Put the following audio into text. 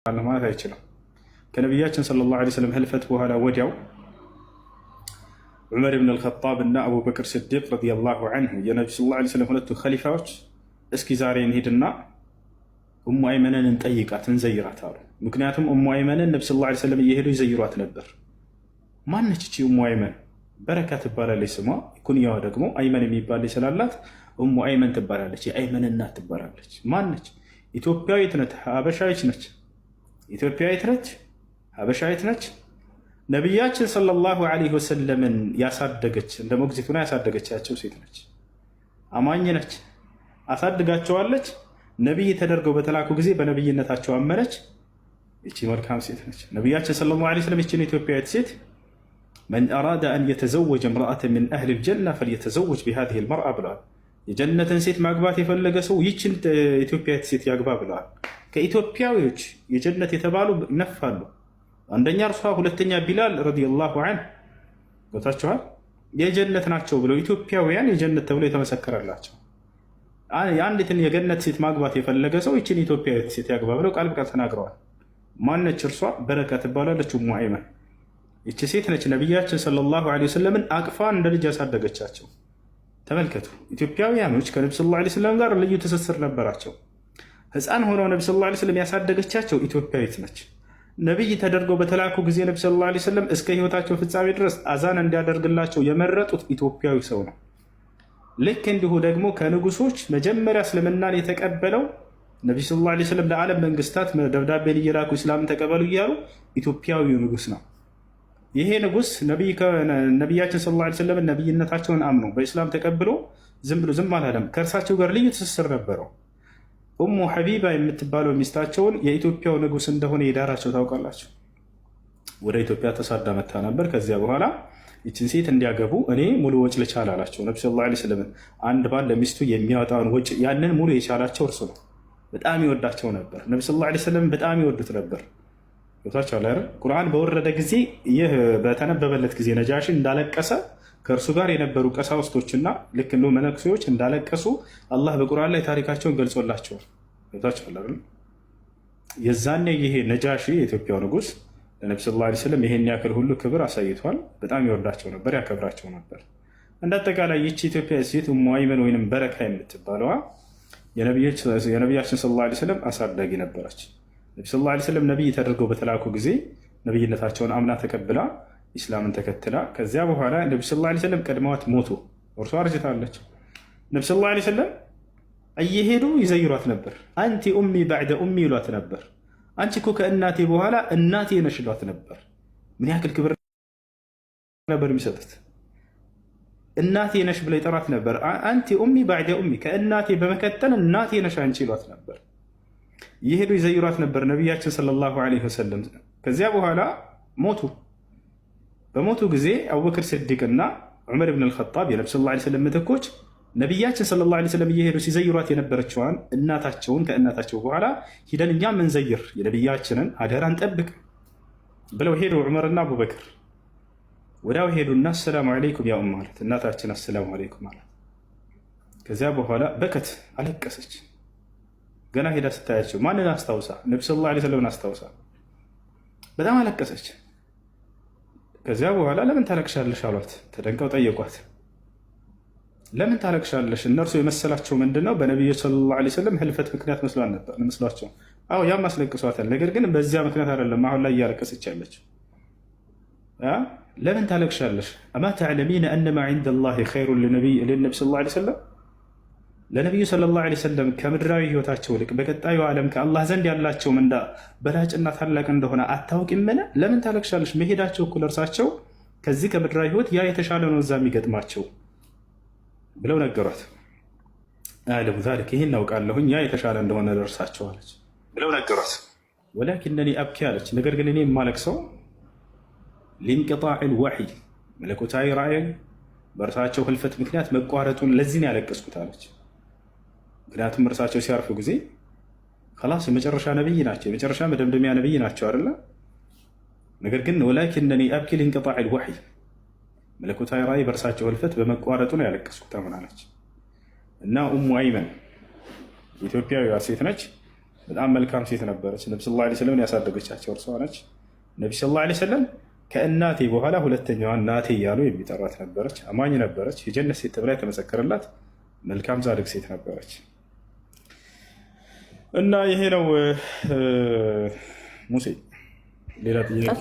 ማለት አይችልም። ከነቢያችን ሰለላሁ ዐለይሂ ወሰለም ህልፈት በኋላ ወዲያው ዑመር ብን አልኸጣብ እና አቡበክር ስዲቅ ረዲየላሁ ዐንሁ የነቢ ሰለላሁ ዐለይሂ ወሰለም ሁለቱ ኸሊፋዎች እስኪ ዛሬ እንሂድና ኡሙ አይመንን እንጠይቃት እንዘይራት አሉ። ምክንያቱም ኡሙ አይመንን ነቢ ሰለላሁ ዐለይሂ ወሰለም እየሄዱ ይዘይሯት ነበር። ማነች እቺ ኡሙ አይመን? በረካ ትባላለች ስሟ። ኩንያዋ ደግሞ አይመን የሚባል ስላላት ኡሙ አይመን ትባላለች። የአይመን እናት ትባላለች። ማነች? ኢትዮጵያዊት ነች፣ ሀበሻዊት ነች። ኢትዮጵያዊት ነች፣ ሀበሻዊት ነች። ነቢያችን ሰለላሁ ዐለይሂ ወሰለምን ያሳደገች እንደ ሞግዚት ሆና ያሳደገቻቸው ሴት ነች። አማኝ ነች፣ አሳድጋቸዋለች። ነቢይ ተደርገው በተላኩ ጊዜ በነቢይነታቸው አመነች። ይቺ መልካም ሴት ነች። ነቢያችን ሰለላሁ ዐለይሂ ወሰለም ይችን ኢትዮጵያዊት ሴት መን አራደ አን የተዘወጀ እምረአተ ሚን አህሊል ጀና ፈልየተዘወጅ ቢሃዚሂል መርአ ብለዋል። የጀነትን ሴት ማግባት የፈለገ ሰው ይችን ኢትዮጵያዊት ሴት ያግባ ብለዋል። ከኢትዮጵያዊዎች የጀነት የተባሉ ይነፋሉ። አንደኛ እርሷ፣ ሁለተኛ ቢላል ረዲየላሁ ዐንሁ ቦታቸዋል የጀነት ናቸው ብለው ኢትዮጵያውያን የጀነት ተብሎ የተመሰከረላቸው። የአንዲትን የገነት ሴት ማግባት የፈለገ ሰው ይችን ኢትዮጵያዊት ሴት ያግባ ብለው ቃል በቃል ተናግረዋል። ማነች እርሷ? በረካ ትባላለች። ኡሙ አይመን ይቺ ሴት ነች ነቢያችን ሰለላሁ ዐለይሂ ወሰለምን አቅፋ እንደ ልጅ ያሳደገቻቸው። ተመልከቱ፣ ኢትዮጵያውያኖች ከነቢ ሰለላሁ ዐለይሂ ወሰለም ጋር ልዩ ትስስር ነበራቸው። ህፃን ሆነው ነቢ ሰለላሁ ዐለይሂ ወሰለም ያሳደገቻቸው ኢትዮጵያዊት ነች። ነቢይ ተደርገው በተላኩ ጊዜ ነቢ ሰለላሁ ዐለይሂ ወሰለም እስከ ህይወታቸው ፍጻሜ ድረስ አዛን እንዲያደርግላቸው የመረጡት ኢትዮጵያዊ ሰው ነው። ልክ እንዲሁ ደግሞ ከንጉሶች መጀመሪያ እስልምናን የተቀበለው ነቢ ሰለላሁ ዐለይሂ ወሰለም ለዓለም መንግስታት ደብዳቤን እየላኩ እስላምን ተቀበሉ እያሉ ኢትዮጵያዊው ንጉስ ነው። ይሄ ንጉስ ነቢያችን ሰለላሁ ዐለይሂ ወሰለም ነቢይነታቸውን አምኖ በኢስላም ተቀብሎ ዝም አላለም። ከእርሳቸው ጋር ልዩ ትስስር ነበረው። ኡሙ ሐቢባ የምትባለው ሚስታቸውን የኢትዮጵያው ንጉስ እንደሆነ የዳራቸው ታውቃላችሁ። ወደ ኢትዮጵያ ተሳዳ መታ ነበር። ከዚያ በኋላ ይችን ሴት እንዲያገቡ እኔ ሙሉ ወጭ ልቻል አላቸው። ነቢ ሰለላሁ ዐለይሂ ወሰለም አንድ ባል ለሚስቱ የሚያወጣውን ወጭ ያንን ሙሉ የቻላቸው እርሱ ነው። በጣም ይወዳቸው ነበር። ነቢ ሰለላሁ ዐለይሂ ወሰለም በጣም ይወዱት ነበር። ቦታቸው ላይ ቁርአን በወረደ ጊዜ ይህ በተነበበለት ጊዜ ነጃሺ እንዳለቀሰ ከእርሱ ጋር የነበሩ ቀሳውስቶችና ልክ እንደ መነኩሴዎች እንዳለቀሱ አላህ በቁርአን ላይ ታሪካቸውን ገልጾላቸዋል። ቦታቸው የዛኔ ይሄ ነጃሺ የኢትዮጵያው ንጉስ ለነቢ ሰለላሁ ዐለይሂ ወሰለም ይሄን ያክል ሁሉ ክብር አሳይቷል። በጣም ይወዳቸው ነበር፣ ያከብራቸው ነበር። እንደ አጠቃላይ ይቺ ኢትዮጵያ ሴት ኡሙ አይመን ወይንም በረካ የምትባለዋ የነቢያችን ሰለላሁ ዐለይሂ ወሰለም አሳዳጊ ነበረች። ነቢ ሰለላሁ ዐለይሂ ወሰለም ነቢይ ተደርገው በተላኩ ጊዜ ነቢይነታቸውን አምና ተቀብላ ኢስላምን ተከትላ ከዚያ በኋላ ነቢ ሰለላሁ ዐለይሂ ወሰለም ቀድመዋት ሞቱ። እርሷ አርጅታለች። ነቢ ሰለላሁ ዐለይሂ ወሰለም እየሄዱ ይዘይሯት ነበር። አንቲ ኡሚ ባዕደ ኡሚ ይሏት ነበር። አንቺ እኮ ከእናቴ በኋላ እናቴ ነሽ ይሏት ነበር። ምን ያክል ክብር ነበር የሚሰጡት። እናቴ ነሽ ብለው ይጠራት ነበር። አንቲ ኡሚ ባዕደ ኡሚ፣ ከእናቴ በመቀጠል እናቴ ነሽ አንቺ ይሏት ነበር። እየሄዱ ይዘይሯት ነበር ነቢያችን ሰለላሁ ዐለይሂ ወሰለም። ከዚያ በኋላ ሞቱ። በሞቱ ጊዜ አቡበክር ስዲቅ እና ዑመር ብን አልኸጣብ የነቢ ሰለላሁ ዐለይሂ ወሰለም ምትኮች ነቢያችን ሰለላሁ ዐለይሂ ወሰለም እየሄዱ ሲዘይሯት የነበረችዋን እናታቸውን ከእናታቸው በኋላ ሂደን እኛ ምንዘይር የነቢያችንን አደራን ጠብቅ ብለው ሄዱ። ዑመርና አቡበክር ወዲያው ሄዱና አሰላሙ ዐለይኩም ያ ኡም ማለት እናታችን አሰላሙ ዐለይኩም ማለት። ከዚያ በኋላ በከት አለቀሰች። ገና ሄዳ ስታያቸው ማንን አስታውሳ? ነቢ ሰለላሁ ዐለይሂ ወሰለም አስታውሳ በጣም አለቀሰች። ከዚያ በኋላ ለምን ታለቅሻለሽ አሏት። ተደንቀው ጠየቋት። ለምን ታለቅሻለሽ? እነርሱ የመሰላቸው ምንድነው? በነቢዩ ሰለላሁ ዐለይሂ ወሰለም ህልፈት ምክንያት መስሏቸው። አዎ ያም አስለቅሷታል። ነገር ግን በዚያ ምክንያት አይደለም አሁን ላይ እያለቀሰች ያለችው። ለምን ታለቅሻለሽ? አማ ተዕለሚነ አነማ ዒንደላሂ ኸይሩን ሊነቢይ ሰለላሁ ዐለይሂ ወሰለም፣ ለነቢዩ ሰለላሁ ዐለይሂ ወሰለም ከምድራዊ ህይወታቸው ልቅ በቀጣዩ ዓለም ከአላህ ዘንድ ያላቸው ምንዳ በላጭና ታላቅ እንደሆነ አታውቂምን? ለምን ታለቅሻለሽ? መሄዳቸው እኮ ለእርሳቸው ከዚህ ከምድራዊ ህይወት ያ የተሻለ ነው እዛ የሚገጥማቸው ብለው ነገሯት። አለም ዛሊክ፣ ይህን እናውቃለሁኝ ያ የተሻለ እንደሆነ ለእርሳቸው አለች ብለው ነገሯት። ወላኪነኒ አብኪ አለች፣ ነገር ግን እኔ የማለቅሰው ሊንቅጣዕል ወሕይ፣ መለኮታዊ ራእይ በእርሳቸው ህልፈት ምክንያት መቋረጡን ለዚህ ነው ያለቀስኩት አለች። ምክንያቱም እርሳቸው ሲያርፉ ጊዜ ኸላስ የመጨረሻ ነብይ ናቸው፣ የመጨረሻ መደምደሚያ ነብይ ናቸው አይደለ? ነገር ግን ወላኪነኒ አብኪ ሊንቅጣዕል ወሕይ፣ መለኮታዊ ራእይ በእርሳቸው ህልፈት በመቋረጡ ነው ያለቀስኩት አለች። እና ኡሙ አይመን ኢትዮጵያዊዋ ሴት ነች። በጣም መልካም ሴት ነበረች። ነቢ ሰለላሁ ዐለይሂ ወሰለም ያሳደገቻቸው እርሷ ነች። ነቢ ሰለላሁ ዐለይሂ ወሰለም ከእናቴ በኋላ ሁለተኛዋ እናቴ እያሉ የሚጠራት ነበረች። አማኝ ነበረች። የጀነት ሴት ተብላ የተመሰከረላት መልካም ጻድቅ ሴት ነበረች። እና ይሄ ነው ሙሴ። ሌላ ጥያቄ